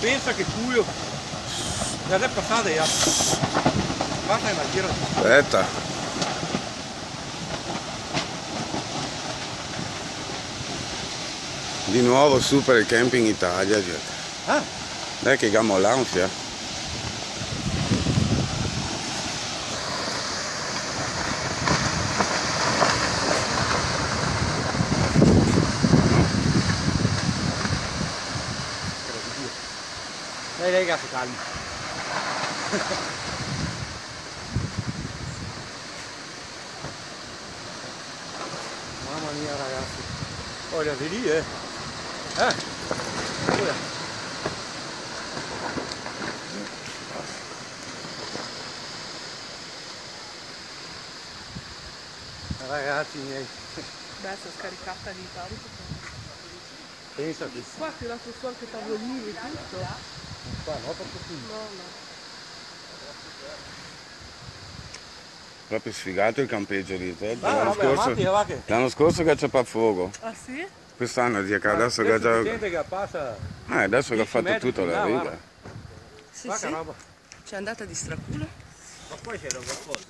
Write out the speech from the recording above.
Pensa che culo. Ya è passata ya. Passa e la gira. Aspetta. Di nuovo su per il camping Italia, gente. Ah? Dai che gammo l'ansia. Dai ragazzi, calmi. Mamma mia ragazzi. Olha, vedi Olha. Ragazzi miei. Beh, sono scaricata di tanto. Pensa che. Qua ho tirato su anche tavolini e tutto. Qua no, proprio qui. No. Proprio sfigato il campeggio lì. Vabbè, L'anno scorso che c'è pa' fuoco. Ah sì? Quest'anno che adesso che già. gente che passa. Adesso che ha 10 fatto metri tutto più in la là, riva. guarda. Sì, Guarda sì. roba. C'è andata di straculo. Ma poi c'era qualcosa.